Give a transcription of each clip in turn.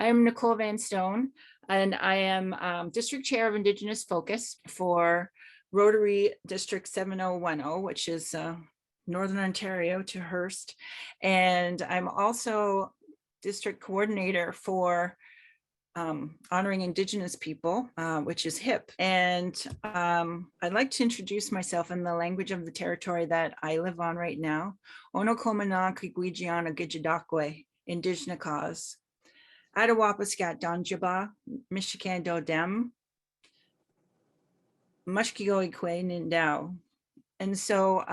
I'm Nicole Van Stone, and I am District Chair of Indigenous Focus for Rotary District 7010, which is Northern Ontario to Hearst. And I'm also District Coordinator for honoring Indigenous people, which is HIP. And I'd like to introduce myself in the language of the territory that I live on right now. Ono Komana Kigwijiana Gijidakwe, Indigenous cause. Adawapaskat Donjaba, Michigan Dem, Mushkigoikwe Nindao. And so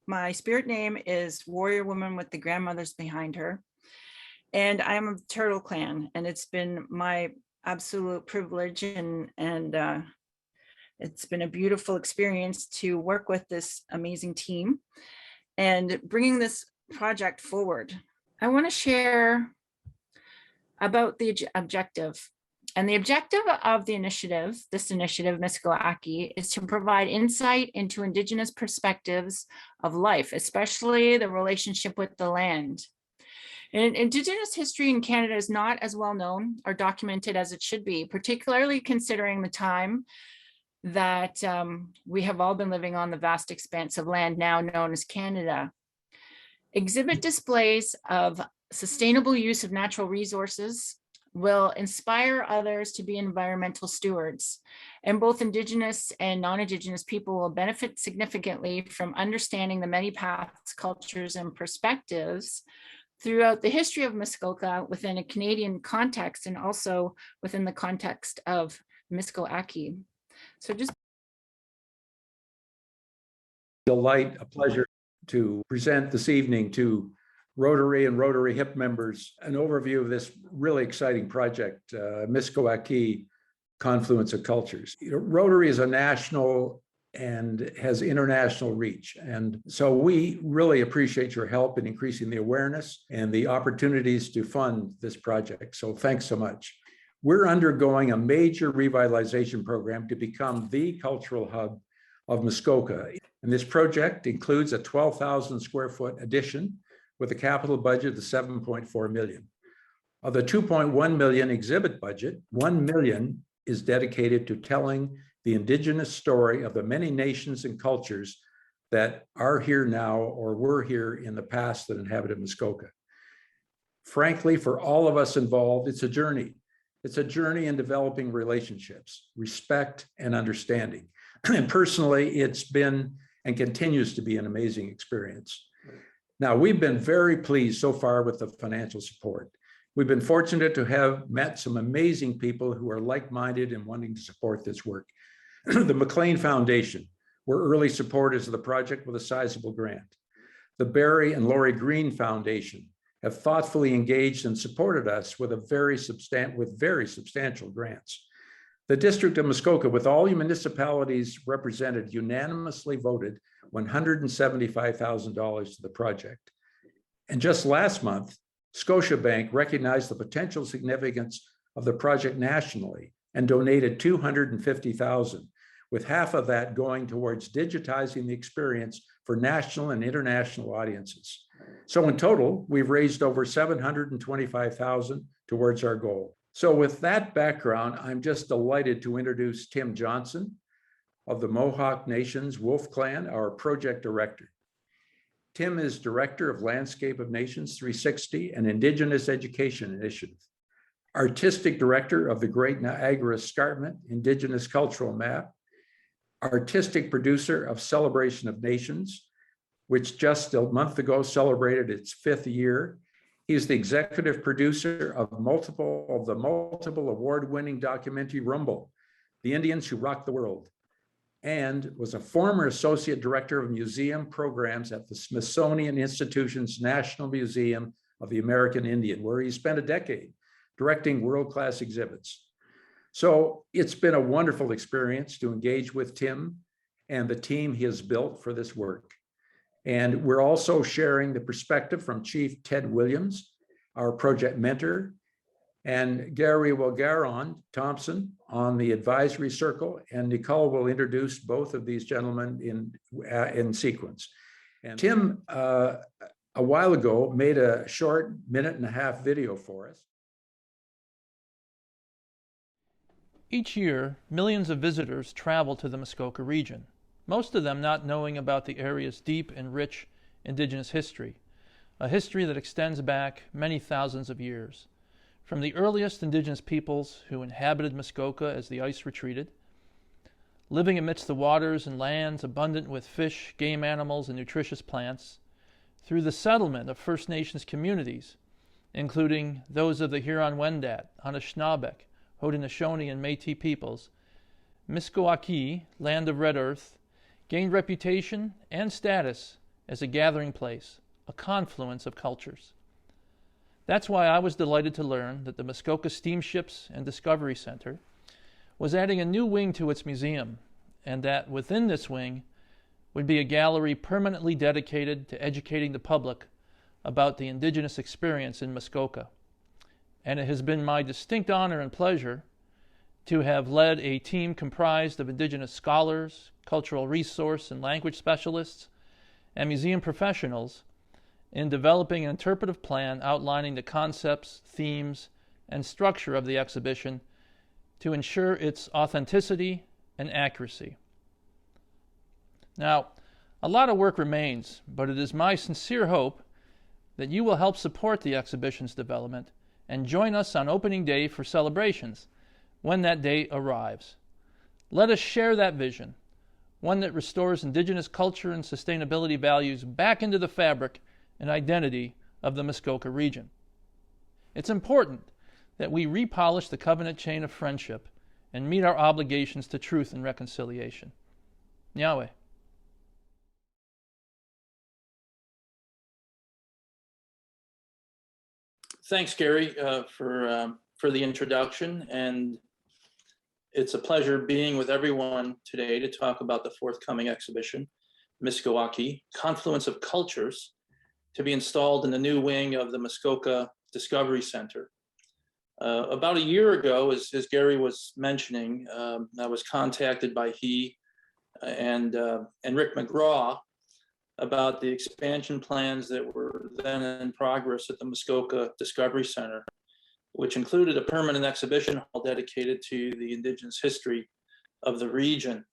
my spirit name is Warrior Woman with the grandmothers behind her. And I'm of the Turtle Clan, and it's been my absolute privilege and it's been a beautiful experience to work with this amazing team and bringing this project forward. I want to share about the objective. And the objective of the initiative, this initiative, Misko-Aki, is to provide insight into Indigenous perspectives of life, especially the relationship with the land. And Indigenous history in Canada is not as well known or documented as it should be, particularly considering the time that we have all been living on the vast expanse of land now known as Canada. Exhibit displays of sustainable use of natural resources will inspire others to be environmental stewards, and both Indigenous and non-Indigenous people will benefit significantly from understanding the many paths, cultures, and perspectives throughout the history of Muskoka within a Canadian context and also within the context of Misko-Aki. So just delight, a pleasure to present this evening to Rotary and Rotary HIP members an overview of this really exciting project, Misko-Aki, Confluence of Cultures. Rotary is a national and has international reach. And so we really appreciate your help in increasing the awareness and the opportunities to fund this project. So thanks so much. We're undergoing a major revitalization program to become the cultural hub of Muskoka. And this project includes a 12,000 square foot addition with a capital budget of 7.4 million. Of the 2.1 million exhibit budget, 1 million is dedicated to telling the Indigenous story of the many nations and cultures that are here now or were here in the past that inhabited Muskoka. Frankly, for all of us involved, it's a journey. It's a journey in developing relationships, respect, and understanding. And personally, it's been and continues to be an amazing experience. Now, we've been very pleased so far with the financial support. We've been fortunate to have met some amazing people who are like-minded and wanting to support this work. The McLean Foundation were early supporters of the project with a sizable grant. The Barry and Lori Green Foundation have thoughtfully engaged and supported us with very substantial grants. The District of Muskoka, with all municipalities represented, unanimously voted $175,000 to the project. And just last month, Scotiabank recognized the potential significance of the project nationally and donated $250,000, with half of that going towards digitizing the experience for national and international audiences. So in total, we've raised over $725,000 towards our goal. So with that background, I'm just delighted to introduce Tim Johnson of the Mohawk Nation's Wolf Clan, our project director. Tim is Director of Landscape of Nations 360 and Indigenous Education Initiative, Artistic Director of the Great Niagara Escarpment Indigenous Cultural Map, Artistic Producer of Celebration of Nations, which just a month ago celebrated its 5th year. He's the executive producer of the multiple award-winning documentary Rumble, The Indians Who Rocked the World, and was a former associate director of museum programs at the Smithsonian Institution's National Museum of the American Indian, where he spent a decade directing world-class exhibits. So it's been a wonderful experience to engage with Tim and the team he has built for this work. And we're also sharing the perspective from Chief Ted Williams, our project mentor, and Gary Wilgaron Thompson on the advisory circle. And Nicole will introduce both of these gentlemen in sequence. And Tim, a while ago, made a short 1.5-minute video for us. Each year, millions of visitors travel to the Muskoka region, most of them not knowing about the area's deep and rich Indigenous history, a history that extends back many thousands of years. From the earliest Indigenous peoples who inhabited Muskoka as the ice retreated, living amidst the waters and lands abundant with fish, game animals, and nutritious plants, through the settlement of First Nations communities, including those of the Huron-Wendat, Anishinaabeg, Haudenosaunee, and Métis peoples, Misko-Aki, land of red earth, gained reputation and status as a gathering place, a confluence of cultures. That's why I was delighted to learn that the Muskoka Steamships and Discovery Centre was adding a new wing to its museum, and that within this wing would be a gallery permanently dedicated to educating the public about the Indigenous experience in Muskoka. And it has been my distinct honor and pleasure to have led a team comprised of Indigenous scholars, cultural resource and language specialists, and museum professionals in developing an interpretive plan outlining the concepts, themes, and structure of the exhibition to ensure its authenticity and accuracy. Now, a lot of work remains, but it is my sincere hope that you will help support the exhibition's development and join us on opening day for celebrations when that day arrives. Let us share that vision, one that restores Indigenous culture and sustainability values back into the fabric and identity of the Muskoka region. It's important that we repolish the covenant chain of friendship and meet our obligations to truth and reconciliation. Yahweh. Thanks, Gary, for the introduction, and it's a pleasure being with everyone today to talk about the forthcoming exhibition, Misko-Aki, Confluence of Cultures, to be installed in the new wing of the Muskoka Discovery Centre. About a year ago, as Gary was mentioning, I was contacted by he and Rick McGraw about the expansion plans that were then in progress at the Muskoka Discovery Centre, which included a permanent exhibition hall dedicated to the Indigenous history of the region.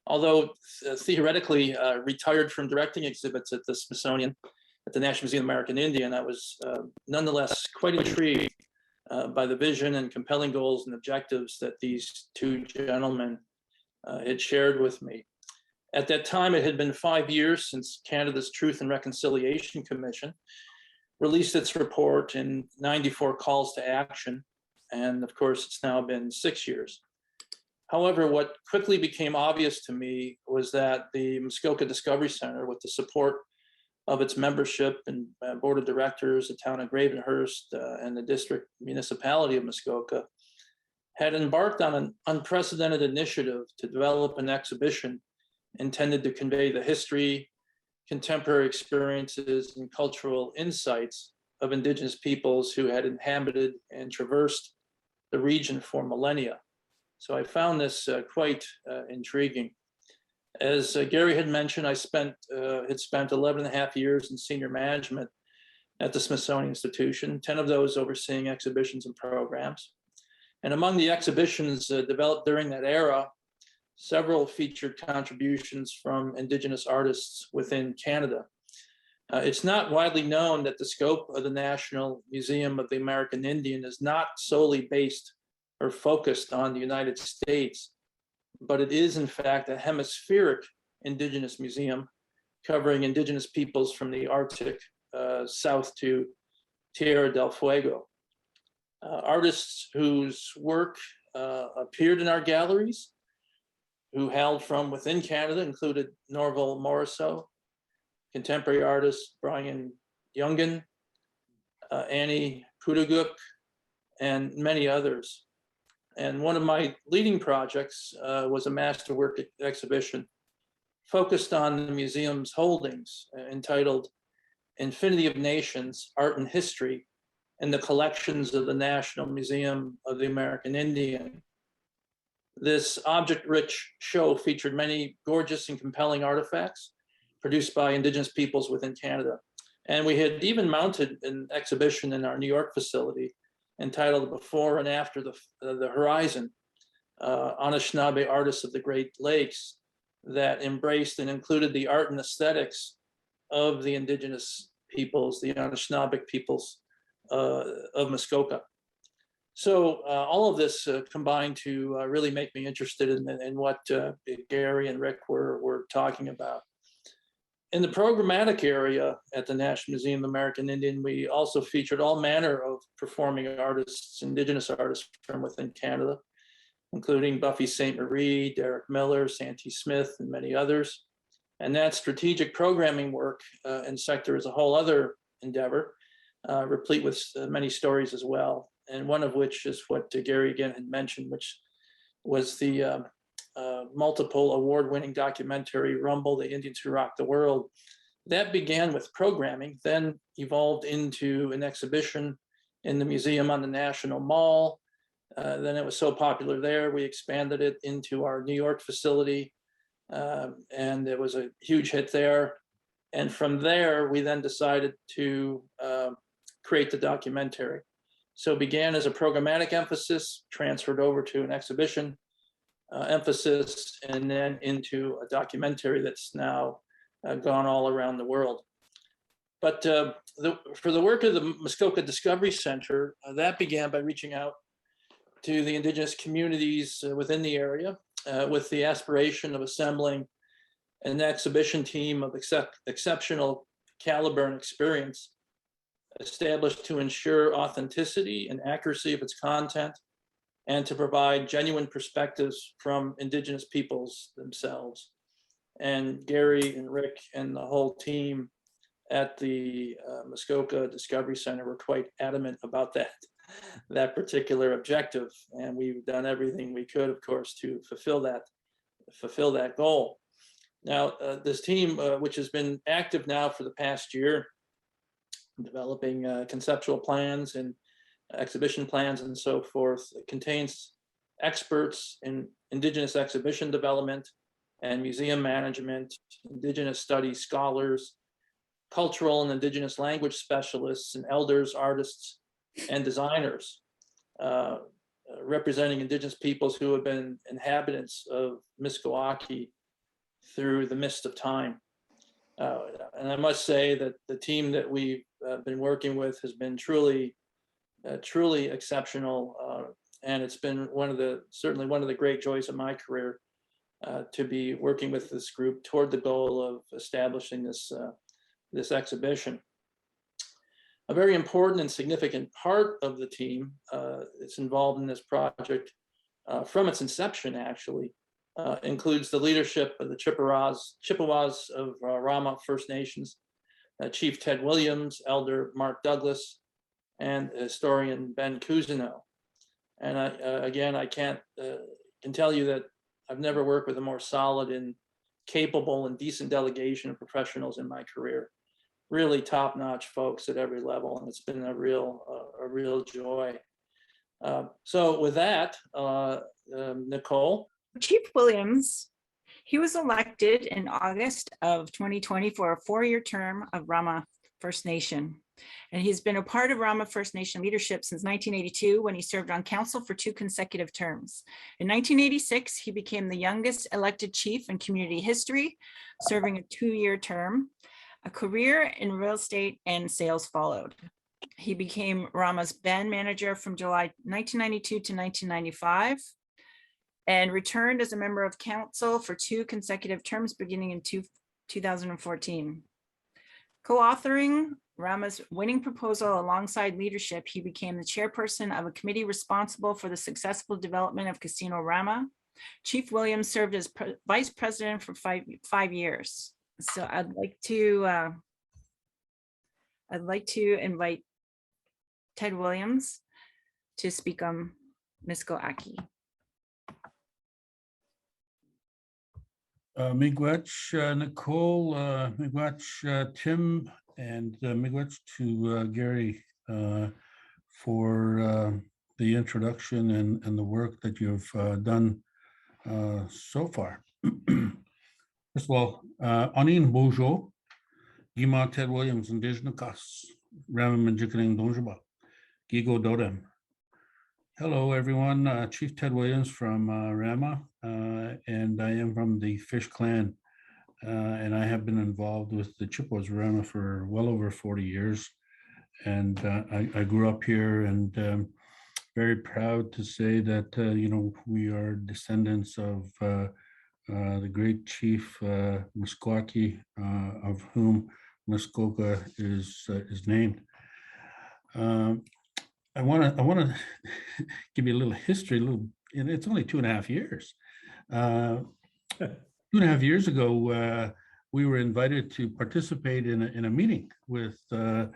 Although theoretically retired from directing exhibits at the Smithsonian, at the National Museum of the American Indian, I was nonetheless quite intrigued by the vision and compelling goals and objectives that these two gentlemen had shared with me. At that time, it had been 5 years since Canada's Truth and Reconciliation Commission released its report in 94 calls to action. And of course, it's now been 6 years. However, what quickly became obvious to me was that the Muskoka Discovery Centre, with the support of its membership and board of directors, the town of Gravenhurst, and the district municipality of Muskoka, had embarked on an unprecedented initiative to develop an exhibition intended to convey the history, contemporary experiences, and cultural insights of Indigenous peoples who had inhabited and traversed the region for millennia. So I found this quite intriguing. As Gary had mentioned, I had spent 11 and a half years in senior management at the Smithsonian Institution, 10 of those overseeing exhibitions and programs. And among the exhibitions developed during that era, several featured contributions from Indigenous artists within Canada. It's not widely known that the scope of the National Museum of the American Indian is not solely based or focused on the United States, but it is in fact a hemispheric Indigenous museum covering Indigenous peoples from the Arctic south to Tierra del Fuego. Artists whose work appeared in our galleries, who hailed from within Canada, included Norval Morrisseau, contemporary artist Brian Youngen, Annie Pudaguk, and many others. And one of my leading projects was a masterwork exhibition focused on the museum's holdings, entitled Infinity of Nations, Art and History, in the collections of the National Museum of the American Indian. This object-rich show featured many gorgeous and compelling artifacts produced by Indigenous peoples within Canada. And we had even mounted an exhibition in our New York facility entitled Before and After the Horizon, Anishinaabe artists of the Great Lakes that embraced and included the art and aesthetics of the indigenous peoples, the Anishinaabe peoples of Muskoka. So all of this combined to really make me interested in what Gary and Rick were talking about. In the programmatic area at the National Museum of American Indian, we also featured all manner of performing artists, indigenous artists from within Canada, including Buffy St. Marie, Derek Miller, Santee Smith, and many others. And that strategic programming work and sector is a whole other endeavor, replete with many stories as well. And one of which is what Gary again had mentioned, which was the multiple award-winning documentary, Rumble, the Indians Who Rocked the World. That began with programming, then evolved into an exhibition in the museum on the National Mall. Then it was so popular there, we expanded it into our New York facility, and it was a huge hit there. And from there, we then decided to create the documentary. So it began as a programmatic emphasis, transferred over to an exhibition emphasis, and then into a documentary that's now gone all around the world. But for the work of the Muskoka Discovery Centre, that began by reaching out to the Indigenous communities within the area with the aspiration of assembling an exhibition team of exceptional caliber and experience, established to ensure authenticity and accuracy of its content, and to provide genuine perspectives from Indigenous peoples themselves. And Gary and Rick and the whole team at the Muskoka Discovery Centre were quite adamant about that particular objective. And we've done everything we could, of course, to fulfill that goal. Now, this team, which has been active now for the past year, developing conceptual plans and exhibition plans and so forth, it contains experts in Indigenous exhibition development and museum management, Indigenous studies scholars, cultural and Indigenous language specialists, and elders, artists, and designers, representing Indigenous peoples who have been inhabitants of Misko-Aki through the mist of time. And I must say that the team that we've been working with has been truly exceptional, and it's been certainly one of the great joys of my career to be working with this group toward the goal of establishing this exhibition. A very important and significant part of the team that's involved in this project from its inception actually includes the leadership of the Chippewas of Rama First Nations, Chief Ted Williams, Elder Mark Douglas, and historian Ben Cousineau. And I can tell you that I've never worked with a more solid and capable and decent delegation of professionals in my career. Really top-notch folks at every level, and it's been a real joy. So with that, Nicole. Chief Williams, he was elected in August of 2020 for a 4-year term of Rama First Nation. And he's been a part of Rama First Nation leadership since 1982, when he served on council for 2 consecutive terms. In 1986, he became the youngest elected chief in community history, serving a 2-year term. A career in real estate and sales followed. He became Rama's band manager from July 1992 to 1995, and returned as a member of council for 2 consecutive terms beginning in 2014. Co-authoring Rama's winning proposal alongside leadership, he became the chairperson of a committee responsible for the successful development of Casino Rama. Chief Williams served as vice president for 5 years. So I'd like to invite Ted Williams to speak on Misko-Aki. Miigwech, Nicole, miigwech, Tim, and miigwech to Gary for the introduction and the work that you've done so far. First of all, Anin Bojo, Gima Ted Williams, Indigenous, Ram Manjikaning Donjaba, Gigo Dodem, Hello, everyone. Chief Ted Williams from Rama, and I am from the Fish Clan. And I have been involved with the Chippewas Rama for well over 40 years. And I grew up here and very proud to say that, we are descendants of the great chief Misko-Aki, of whom Muskoka is named. I want to give you a little history, and it's only 2.5 years. 2.5 years ago, we were invited to participate in a meeting with at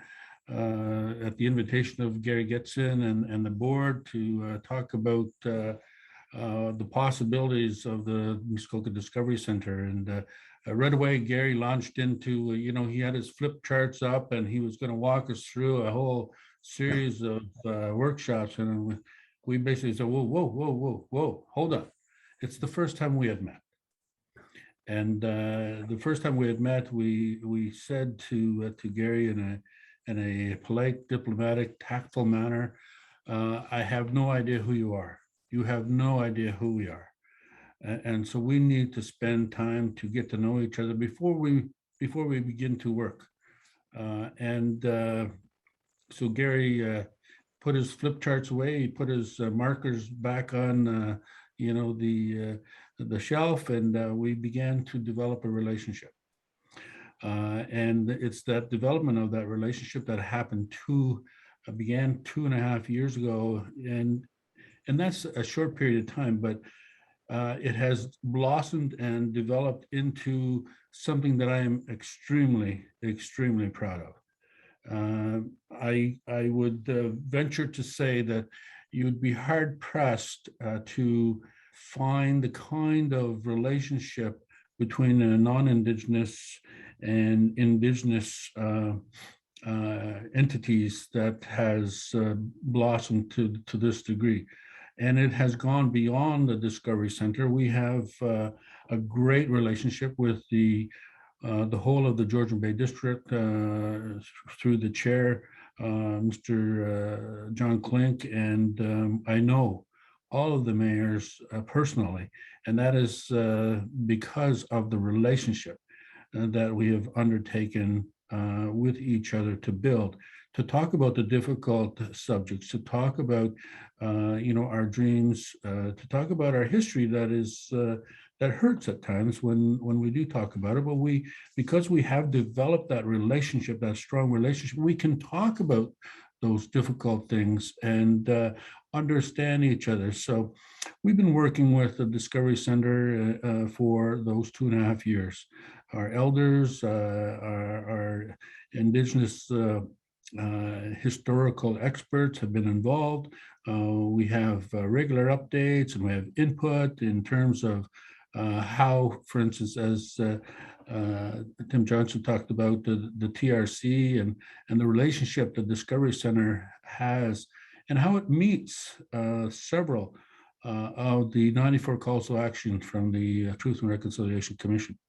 the invitation of Gary Getson and the board to talk about the possibilities of the Muskoka Discovery Centre. And right away, Gary launched into, he had his flip charts up and he was going to walk us through a whole series of workshops. And we basically said, whoa, hold on. It's the first time we had met. And the first time we had met, we said to Gary in a polite, diplomatic, tactful manner, I have no idea who you are. You have no idea who we are. And so we need to spend time to get to know each other before we begin to work. So Gary put his flip charts away. He put his markers back on, the shelf, and we began to develop a relationship. And it's that development of that relationship that happened began 2.5 years ago, and that's a short period of time, but it has blossomed and developed into something that I am extremely, extremely proud of. I would venture to say that you'd be hard pressed to find the kind of relationship between a non-Indigenous and Indigenous entities that has blossomed to this degree. And it has gone beyond the Discovery Center. We have a great relationship with the whole of the Georgian Bay District through the chair, Mr. John Klink, and I know all of the mayors personally, and that is because of the relationship that we have undertaken with each other to build, to talk about the difficult subjects, to talk about our dreams, to talk about our history that hurts at times when we do talk about it. But because we have developed that relationship, that strong relationship, we can talk about those difficult things and understand each other. So we've been working with the Discovery Center for those 2.5 years. Our elders, our Indigenous historical experts have been involved. We have regular updates and we have input in terms of how, for instance, as Tim Johnson talked about the TRC and the relationship the Discovery Center has and how it meets several of the 94 calls to action from the Truth and Reconciliation Commission.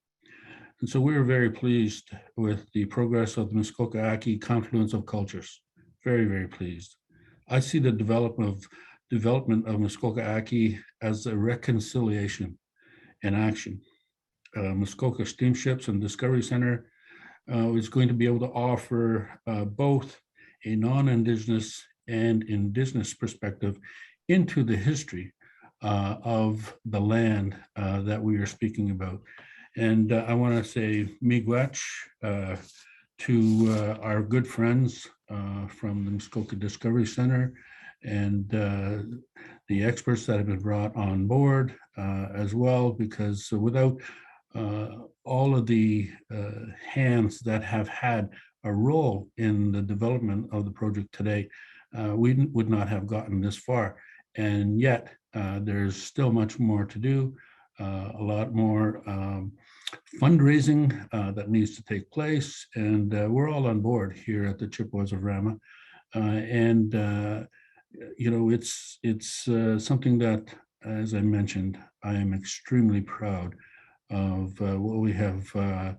And so we are very pleased with the progress of the Misko-Aki Confluence of Cultures. Very, very pleased. I see the development of Misko-Aki as a reconciliation in action. Muskoka Steamships and Discovery Center is going to be able to offer both a non-Indigenous and Indigenous perspective into the history of the land that we are speaking about. And I want to say miigwech to our good friends from the Muskoka Discovery Center and the experts that have been brought on board as well, because without all of the hands that have had a role in the development of the project today, we would not have gotten this far. And yet there's still much more to do, a lot more fundraising that needs to take place. And we're all on board here at the Chippewas of Rama. It's something that, as I mentioned, I am extremely proud of what we have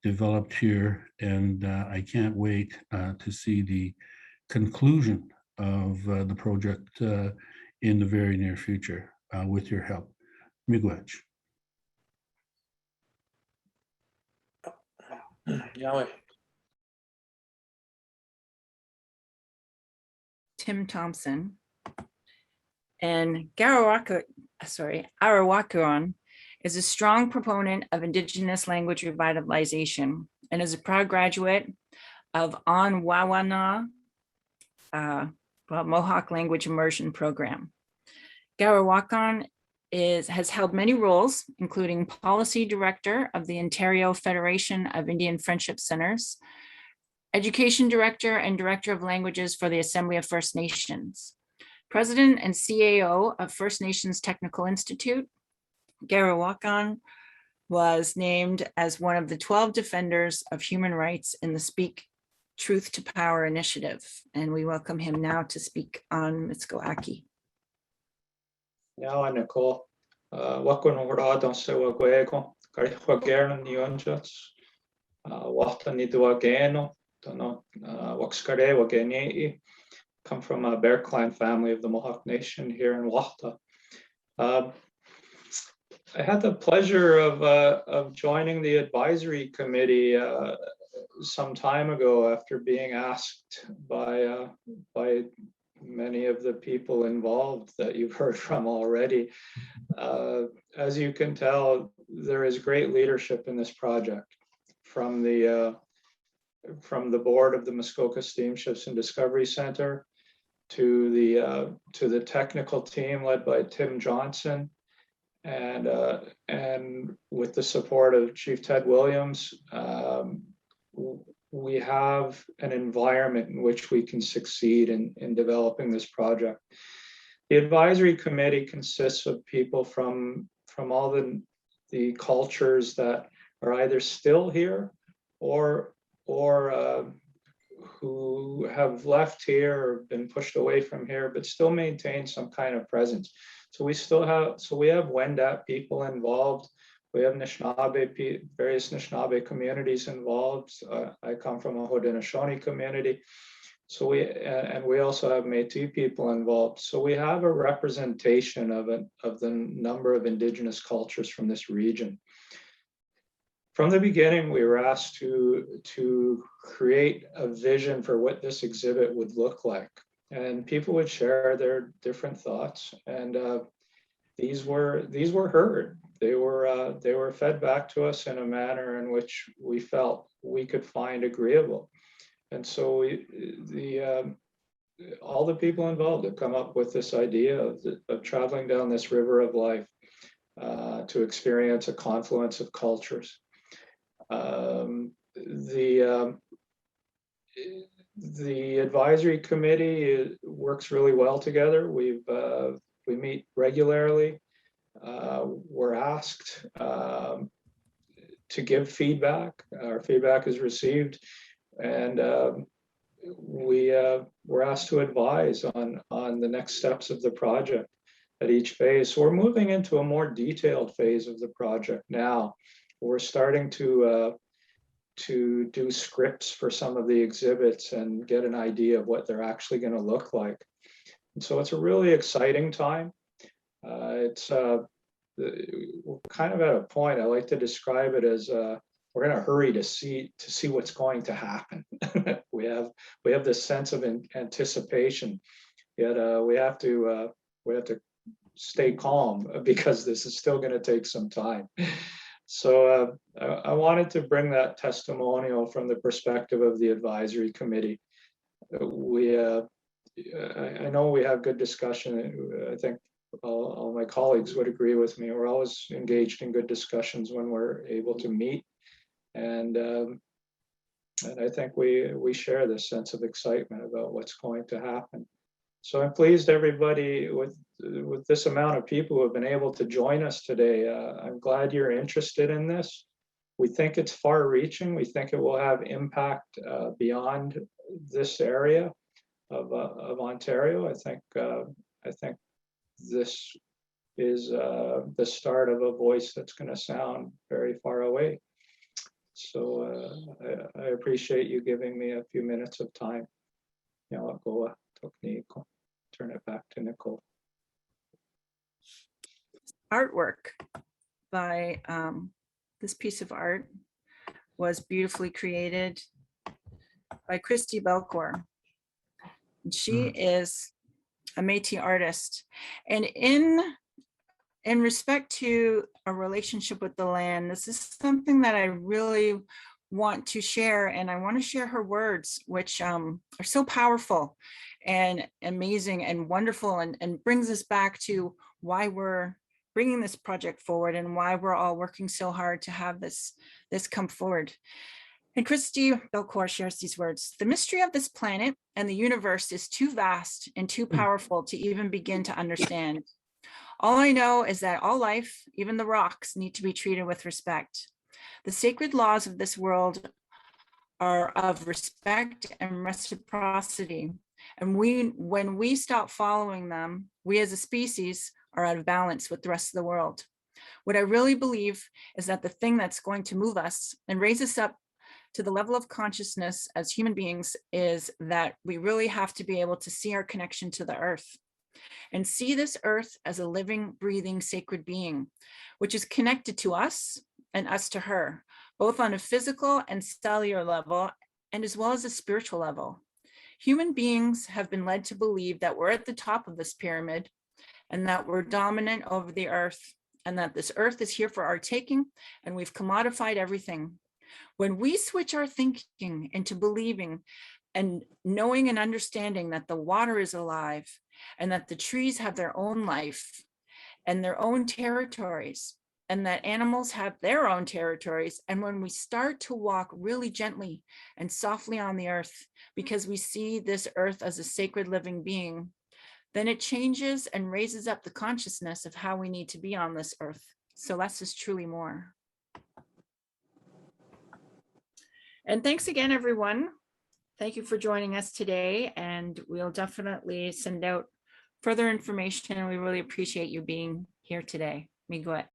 developed here, and I can't wait to see the conclusion of the project in the very near future with your help. Miigwech. Yahweh. Tim Thompson. And Arawakuan is a strong proponent of Indigenous language revitalization and is a proud graduate of Onwawana Mohawk Language Immersion Program. Garawakan has held many roles, including Policy Director of the Ontario Federation of Indian Friendship Centers, Education Director and Director of Languages for the Assembly of First Nations, President and CAO of First Nations Technical Institute. Garawakan was named as one of the 12 defenders of human rights in the Speak Truth to Power initiative. And we welcome him now to speak on Misko-Aki. Ja, Nicole. Wakon Horadon Sewa Guego, Garihwageran Yunjats, Wata Niduageno, Dono Waxkare Wagenei, come from a Bear Clan family of the Mohawk Nation here in Wata. I had the pleasure of joining the advisory committee some time ago after being asked by many of the people involved that you've heard from already. As you can tell, there is great leadership in this project from the board of the Muskoka Steamships and Discovery Centre to the technical team led by Tim Johnson, and with the support of Chief Ted Williams. We have an environment in which we can succeed in developing this project. The advisory committee consists of people from all the cultures that are either still here or who have left here or been pushed away from here, but still maintain some kind of presence. So we have Wendat people involved. We have Anishinaabe, various Anishinaabe communities involved. I come from a Haudenosaunee community. So we also have Métis people involved. So we have a representation of the number of Indigenous cultures from this region. From the beginning, we were asked to create a vision for what this exhibit would look like. And people would share their different thoughts. And these were heard. They were fed back to us in a manner in which we felt we could find agreeable. And so all the people involved have come up with this idea of traveling down this river of life to experience a confluence of cultures. The advisory committee works really well together. We meet regularly. We're asked to give feedback. Our feedback is received, and we're asked to advise on the next steps of the project at each phase. So we're moving into a more detailed phase of the project now. We're starting to do scripts for some of the exhibits and get an idea of what they're actually going to look like. And so it's a really exciting time. We're kind of at a point, I like to describe it as we're in a hurry to see what's going to happen. we have this sense of anticipation, yet we have to stay calm because this is still going to take some time. So I wanted to bring that testimonial from the perspective of the advisory committee. I know we have good discussion. I think all my colleagues would agree with me. We're always engaged in good discussions when we're able to meet, and I think we share this sense of excitement about what's going to happen. So I'm pleased everybody with this amount of people who have been able to join us today. I'm glad you're interested in this. We think it's far-reaching. We think it will have impact beyond this area of Ontario. I think this is the start of a voice that's going to sound very far away. So I appreciate you giving me a few minutes of time. I'll go turn it back to Nicole. artwork by this piece of art was beautifully created by Christy Belcourt. And she is a Métis artist. And in respect to a relationship with the land, this is something that I really want to share, and I want to share her words, which are so powerful and amazing and wonderful, and brings us back to why we're bringing this project forward and why we're all working so hard to have this come forward. And Christy Belcourt shares these words: "The mystery of this planet and the universe is too vast and too powerful to even begin to understand. All I know is that all life, even the rocks, need to be treated with respect. The sacred laws of this world are of respect and reciprocity. And when we stop following them, we as a species are out of balance with the rest of the world. What I really believe is that the thing that's going to move us and raise us up to the level of consciousness as human beings is that we really have to be able to see our connection to the earth and see this earth as a living, breathing, sacred being, which is connected to us and us to her, both on a physical and cellular level, and as well as a spiritual level. Human beings have been led to believe that we're at the top of this pyramid and that we're dominant over the earth, and that this earth is here for our taking, and we've commodified everything. When we switch our thinking into believing and knowing and understanding that the water is alive and that the trees have their own life and their own territories, and that animals have their own territories, and when we start to walk really gently and softly on the earth because we see this earth as a sacred living being, then it changes and raises up the consciousness of how we need to be on this earth. So less is truly more. And thanks again, everyone. Thank you for joining us today, and we'll definitely send out further information. We really appreciate you being here today. Miigwech.